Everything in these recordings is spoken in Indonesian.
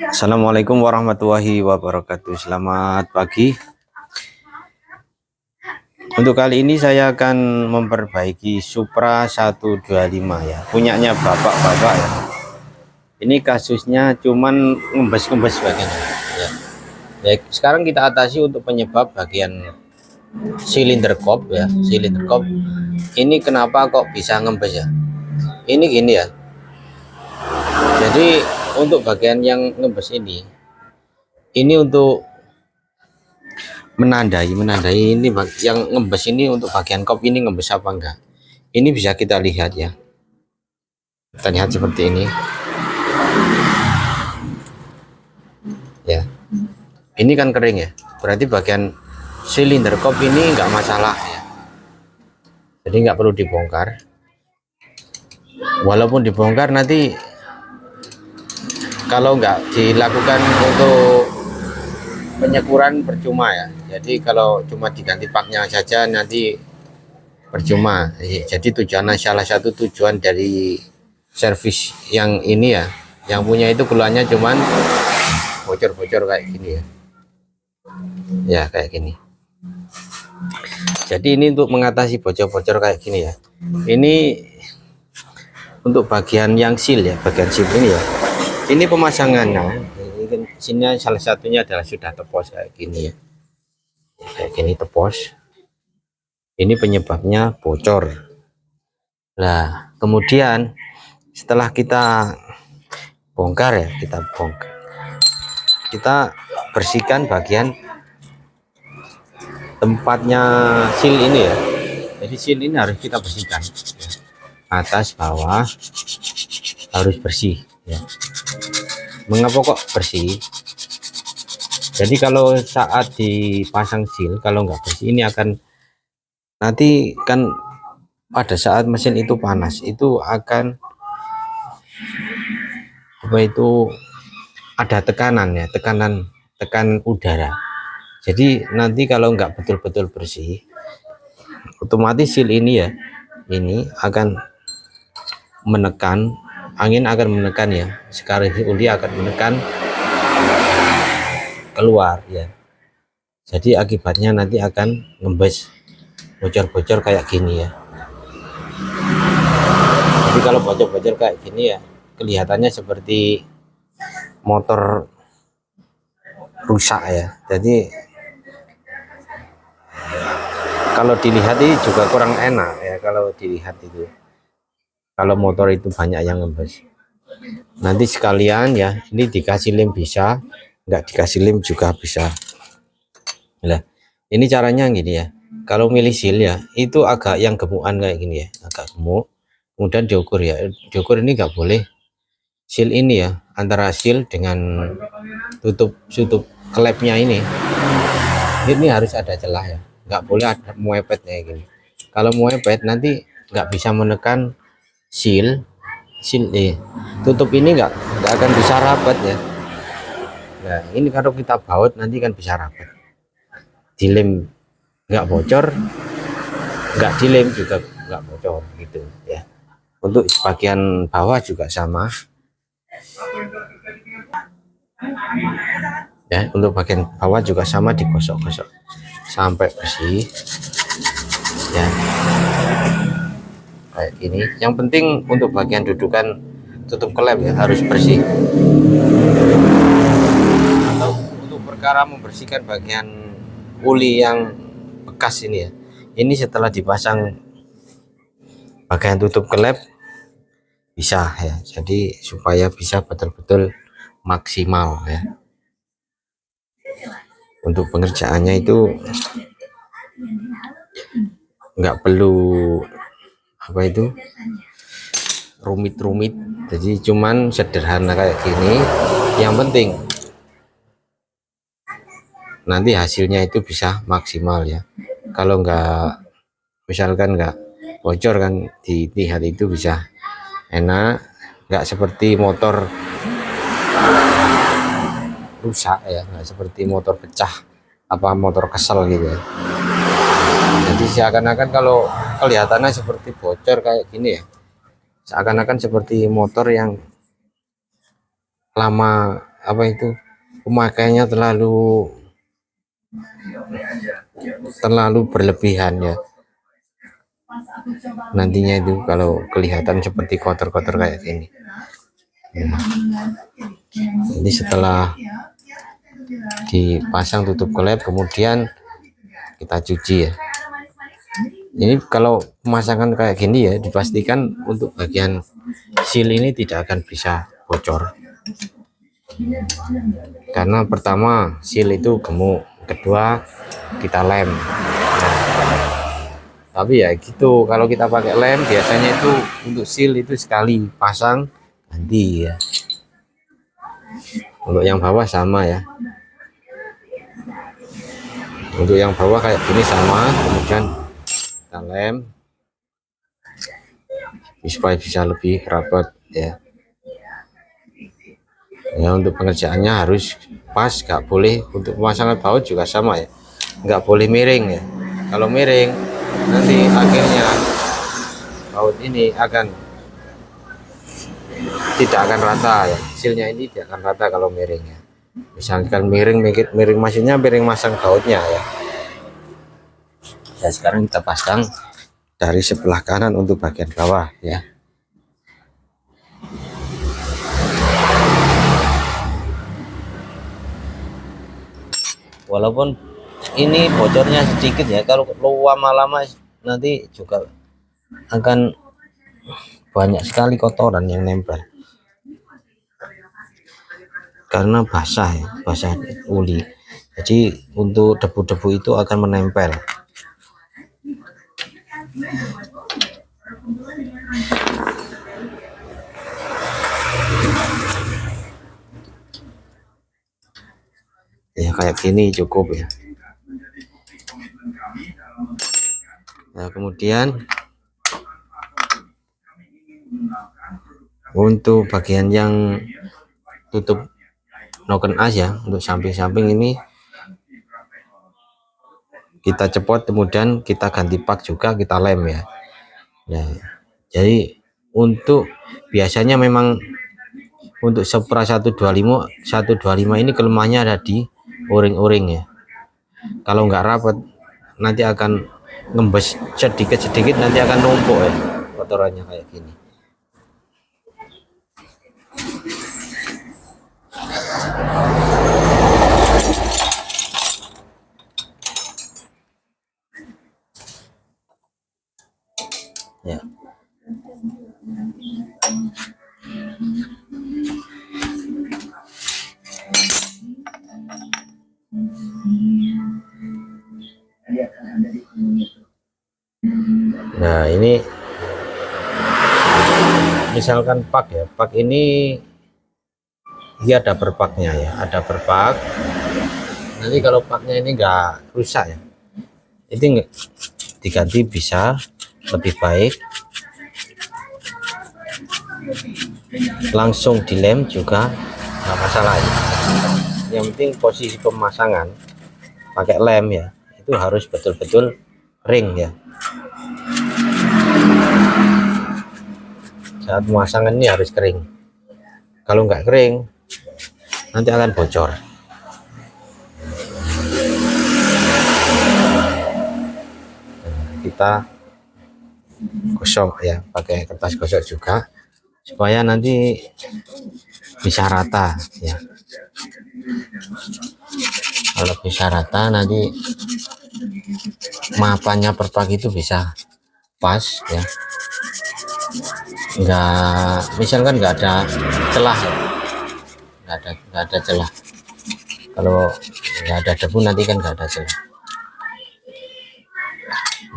Assalamualaikum warahmatullahi wabarakatuh. Selamat pagi. Untuk kali ini saya akan memperbaiki Supra 125 ya, punyanya bapak-bapak ya. Ini kasusnya cuman ngembes-ngembes bagian ya. Sekarang kita atasi untuk penyebab bagian silinder kop ya, silinder kop. Ini kenapa kok bisa ngembes ya? Ini gini ya. Jadi untuk bagian yang ngembes ini untuk menandai ini yang ngembes ini untuk bagian kop ini ngembes apa enggak, ini bisa kita lihat ya. Kita lihat seperti ini ya, ini kan kering ya, berarti bagian silinder kop ini enggak masalah ya, jadi enggak perlu dibongkar. Walaupun dibongkar nanti kalau enggak dilakukan untuk penyekuran percuma ya, jadi kalau cuma diganti paknya saja nanti percuma. Jadi salah satu tujuan dari servis yang ini ya, yang punya itu keluarnya cuman bocor-bocor kayak gini ya, kayak gini. Jadi ini untuk mengatasi bocor-bocor kayak gini ya, ini untuk bagian yang seal ya, bagian seal ini ya, ini pemasangannya ini sini salah satunya adalah sudah tepos kayak gini ya, kayak gini tepos. Ini penyebabnya bocor. Nah kemudian setelah kita bongkar ya, kita bersihkan bagian tempatnya seal ini ya. Jadi seal ini harus kita bersihkan ya. Atas bawah harus bersih ya. Mengapa kok bersih? Jadi kalau saat dipasang seal kalau nggak bersih ini akan nanti kan pada saat mesin itu panas itu akan ada tekanan ya, tekan udara. Jadi nanti kalau nggak betul-betul bersih, otomatis seal ini ya, ini akan menekan, angin akan menekan ya, sekarang uli akan menekan keluar ya. Jadi akibatnya nanti akan ngembes, bocor-bocor kayak gini ya. Jadi kalau bocor-bocor kayak gini ya, kelihatannya seperti motor rusak ya. Jadi kalau dilihat ini juga kurang enak ya, kalau dilihat itu kalau motor itu banyak yang ngembes. Nanti sekalian ya, ini dikasih lem bisa, nggak dikasih lem juga bisa. Nah ini caranya gini ya, kalau milih seal ya itu agak yang gemukan kayak gini ya, agak gemuk. Kemudian diukur ya, diukur ini nggak boleh seal ini ya, antara seal dengan tutup klepnya ini harus ada celah ya, nggak boleh ada muepet kayak gini. Kalau muepet nanti nggak bisa menekan seal tutup ini nggak akan bisa rapat ya. Nah ini kalau kita baut nanti kan bisa rapat, dilem nggak bocor, nggak dilem juga nggak bocor gitu ya. Untuk bagian bawah juga sama ya, untuk bagian bawah juga sama, digosok-gosok sampai bersih ya, kayak gini. Yang penting untuk bagian dudukan tutup klep ya harus bersih. Atau untuk perkara membersihkan bagian uli yang bekas ini ya, ini setelah dipasang bagian tutup klep bisa ya, jadi supaya bisa betul-betul maksimal ya. Untuk pengerjaannya itu nggak perlu rumit-rumit, jadi cuman sederhana kayak gini. Yang penting nanti hasilnya itu bisa maksimal ya. Kalau nggak, misalkan nggak bocor kan, dilihat itu bisa enak, nggak seperti motor rusak ya, nggak seperti motor pecah apa motor kesel gitu ya. Jadi seakan-akan kalau kelihatannya seperti bocor kayak gini ya, seakan-akan seperti motor yang lama apa itu pemakaiannya terlalu berlebihan ya, nantinya itu kalau kelihatan seperti kotor-kotor kayak gini. Jadi setelah dipasang tutup klep kemudian kita cuci ya. Ini kalau pemasangan kayak gini ya dipastikan untuk bagian seal ini tidak akan bisa bocor, karena pertama seal itu gemuk, kedua kita lem. Tapi ya gitu, kalau kita pakai lem biasanya itu untuk seal itu sekali pasang ganti ya. Untuk yang bawah sama ya, untuk yang bawah kayak gini sama, kemudian kita lem supaya bisa lebih rapat ya. Ya untuk pengerjaannya harus pas, nggak boleh. Untuk pemasangan baut juga sama ya, nggak boleh miring ya. Kalau miring nanti akhirnya baut ini tidak akan rata ya, hasilnya ini tidak akan rata kalau miring ya. Misalkan miring maksudnya miring masang bautnya ya. Ya sekarang kita pasang dari sebelah kanan untuk bagian bawah ya. Walaupun ini bocornya sedikit ya, kalau lama-lama nanti juga akan banyak sekali kotoran yang nempel karena basah ya, basah uli. Jadi untuk debu-debu itu akan menempel. Ya kayak gini cukup ya. Nah kemudian untuk bagian yang tutup noken as ya, untuk samping-samping ini kita cepot, kemudian kita ganti pak juga, kita lem ya. Nah jadi untuk biasanya memang untuk Supra 125 ini kelemahannya ada di o-ring ya. Kalau nggak rapat nanti akan ngembes sedikit nanti akan numpuk ya kotorannya kayak gini. Ya. Nah ini misalkan pak ya, pak ini dia ada berpaknya ya, ada berpak. Nanti kalau paknya ini enggak rusak ya, itu diganti bisa lebih baik, langsung dilem juga nggak masalah ya. Yang penting posisi pemasangan pakai lem ya itu harus betul-betul ring ya. Saat pemasangan ini harus kering, kalau nggak kering nanti akan bocor. Kita gosok ya, pakai kertas gosok juga supaya nanti bisa rata ya. Kalau bisa rata nanti mapannya per pak itu bisa pas ya, misalkan nggak ada celah ya, nggak ada celah. Kalau nggak ada debu nanti kan nggak ada celah.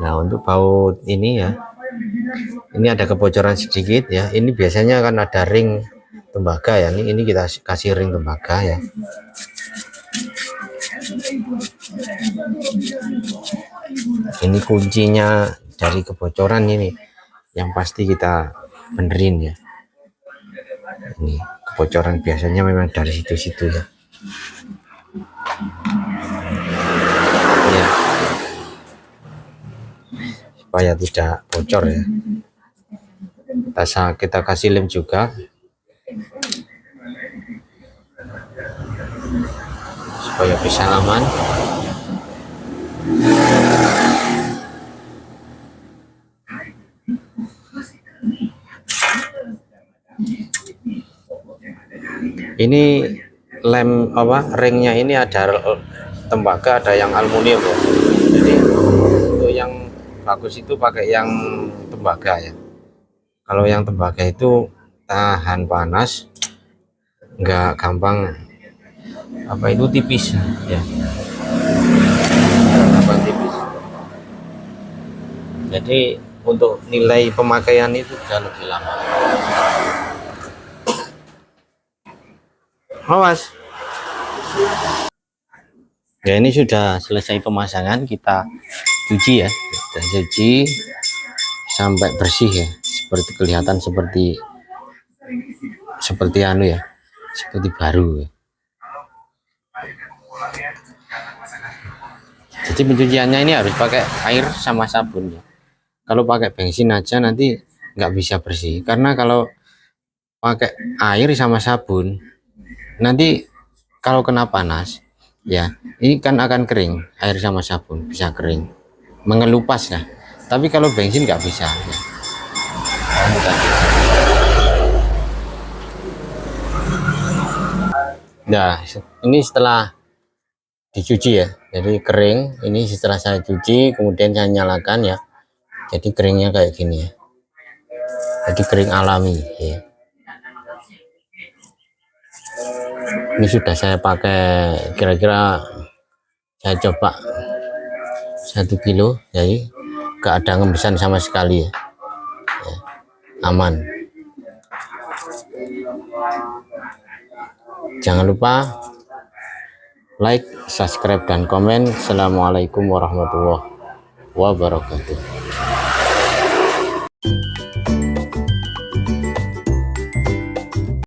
Nah untuk baut ini ya, ini ada kebocoran sedikit ya, ini biasanya kan ada ring tembaga ya, ini kita kasih ring tembaga ya. Ini kuncinya dari kebocoran ini, yang pasti kita benerin ya. Ini kebocoran biasanya memang dari situ-situ ya. Ya supaya tidak bocor ya, kita kasih lem juga. supaya bisa aman. Ini lem ringnya ini ada tembaga, ada yang aluminium ya. Jadi untuk yang bagus itu pakai yang tembaga ya. Kalau yang tembaga itu tahan panas, nggak gampang tipis ya, gampang tipis. Jadi untuk nilai pemakaian itu bisa lebih lama. Awas. Ya, ini sudah selesai pemasangan, kita cuci ya, kita cuci sampai bersih ya, seperti kelihatan seperti anu ya, seperti baru ya. Jadi pencuciannya ini harus pakai air sama sabun ya. Kalau pakai bensin aja nanti nggak bisa bersih, karena kalau pakai air sama sabun nanti kalau kena panas ya, ini kan akan kering, air sama sabun bisa kering, mengelupas ya. Tapi kalau bensin nggak bisa ya. Nah, ini setelah dicuci ya, jadi kering. Ini setelah saya cuci kemudian saya nyalakan ya, jadi keringnya kayak gini ya, jadi kering alami ya. Ini sudah saya pakai, kira-kira saya coba 1 kilo, jadi gak ada ngembesan sama sekali ya, aman. Jangan lupa like, subscribe, dan komen. Assalamualaikum warahmatullahi wabarakatuh.